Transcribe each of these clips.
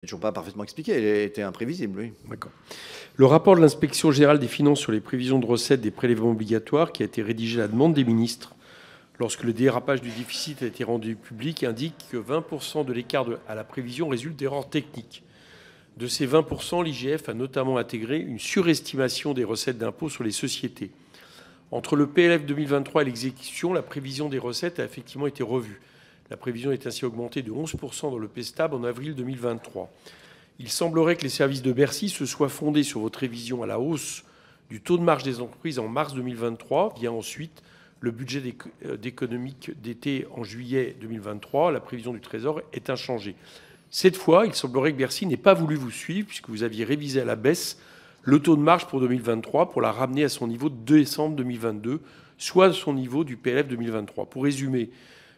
toujours pas parfaitement expliquée, elle était imprévisible, oui. D'accord. Le rapport de l'Inspection générale des finances sur les prévisions de recettes des prélèvements obligatoires, qui a été rédigé à la demande des ministres, lorsque le dérapage du déficit a été rendu public, indique que 20% de l'écart à la prévision résulte d'erreurs techniques. De ces 20%, l'IGF a notamment intégré une surestimation des recettes d'impôt sur les sociétés. Entre le PLF 2023 et l'exécution, la prévision des recettes a effectivement été revue. La prévision est ainsi augmentée de 11% dans le PSTAB en avril 2023. Il semblerait que les services de Bercy se soient fondés sur votre révision à la hausse du taux de marge des entreprises en mars 2023, via ensuite le budget d'économique d'été en juillet 2023. La prévision du Trésor est inchangée. Cette fois, il semblerait que Bercy n'ait pas voulu vous suivre, puisque vous aviez révisé à la baisse le taux de marge pour 2023 pour la ramener à son niveau de décembre 2022, soit à son niveau du PLF 2023. Pour résumer,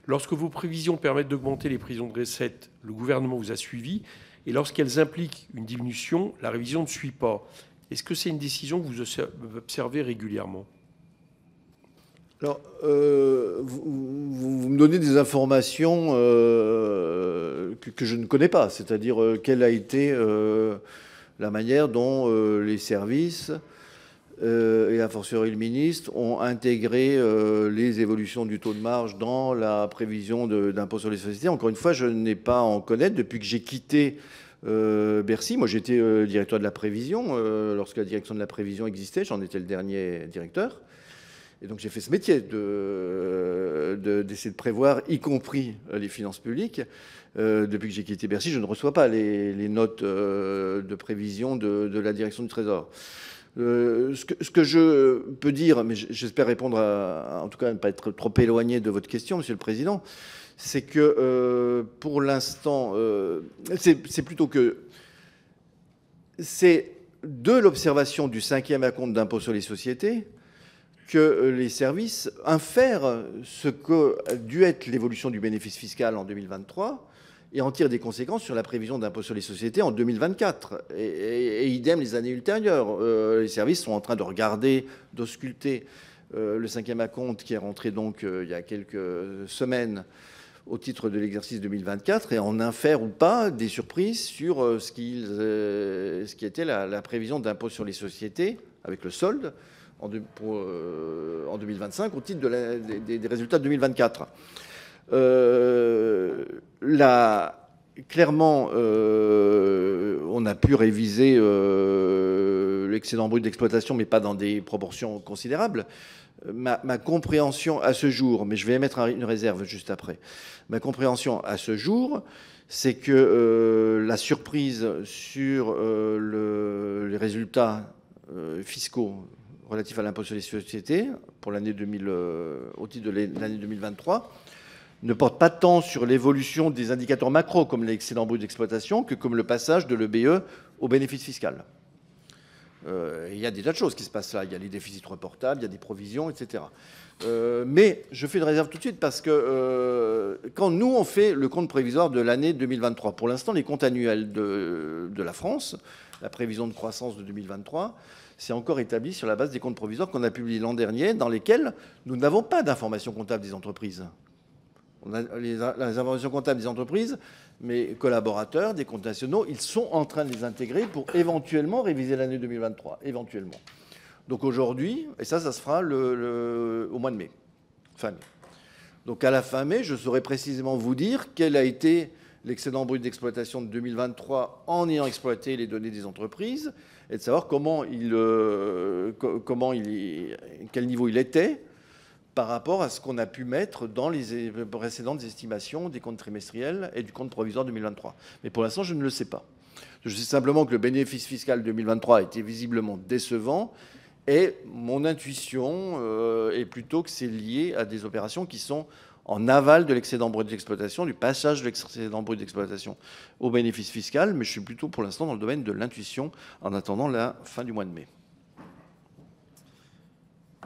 lorsque vos prévisions permettent d'augmenter les prévisions de recettes, le gouvernement vous a suivi. Et lorsqu'elles impliquent une diminution, la révision ne suit pas. Est-ce que c'est une décision que vous observez régulièrement ? Alors, vous me donnez des informations que je ne connais pas, c'est-à-dire quelle a été la manière dont les services et a fortiori le ministre ont intégré les évolutions du taux de marge dans la prévision d'impôt sur les sociétés. Encore une fois, je n'ai pas à en connaître depuis que j'ai quitté Bercy. Moi, j'étais directeur de la prévision lorsque la direction de la prévision existait. J'en étais le dernier directeur. Et donc, j'ai fait ce métier d'essayer de prévoir, y compris les finances publiques. Depuis que j'ai quitté Bercy, je ne reçois pas les notes de prévision de la direction du Trésor. Ce que je peux dire, mais j'espère répondre en tout cas ne pas être trop éloigné de votre question, Monsieur le Président, c'est que pour l'instant, c'est plutôt que c'est de l'observation du 5e acompte d'impôt sur les sociétés que les services infèrent ce qu'a dû être l'évolution du bénéfice fiscal en 2023 et en tirent des conséquences sur la prévision d'impôt sur les sociétés en 2024. Et idem les années ultérieures. Les services sont en train de regarder, d'ausculter le 5e acompte qui est rentré donc il y a quelques semaines au titre de l'exercice 2024 et en infère ou pas des surprises sur ce qui était la prévision d'impôt sur les sociétés avec le solde en 2025 au titre des résultats de 2024. Là, clairement, on a pu réviser l'excédent brut d'exploitation, mais pas dans des proportions considérables. Ma compréhension à ce jour, mais je vais émettre une réserve juste après, ma compréhension à ce jour, c'est que la surprise sur les résultats fiscaux relatifs à l'impôt sur les sociétés pour l'année au titre de l'année 2023 ne porte pas tant sur l'évolution des indicateurs macro comme l'excédent brut d'exploitation que comme le passage de l'EBE au bénéfice fiscal. Il y a des tas de choses qui se passent là. Il y a les déficits reportables, il y a des provisions, etc. Mais je fais une réserve tout de suite parce que quand nous, on fait le compte prévisoire de l'année 2023, pour l'instant, les comptes annuels de la France, la prévision de croissance de 2023, c'est encore établi sur la base des comptes provisoires qu'on a publiés l'an dernier, dans lesquels nous n'avons pas d'informations comptables des entreprises. On a les informations comptables des entreprises, mes collaborateurs, des comptes nationaux, ils sont en train de les intégrer pour éventuellement réviser l'année 2023, éventuellement. Donc aujourd'hui, et ça se fera au mois de mai, fin mai. Donc à la fin mai, je saurai précisément vous dire quel a été l'excédent brut d'exploitation de 2023 en ayant exploité les données des entreprises et de savoir quel niveau il était par rapport à ce qu'on a pu mettre dans les précédentes estimations des comptes trimestriels et du compte provisoire 2023. Mais pour l'instant, je ne le sais pas. Je sais simplement que le bénéfice fiscal 2023 a été visiblement décevant et mon intuition est plutôt que c'est lié à des opérations qui sont en aval de l'excédent brut d'exploitation, du passage de l'excédent brut d'exploitation au bénéfice fiscal, mais je suis plutôt pour l'instant dans le domaine de l'intuition en attendant la fin du mois de mai.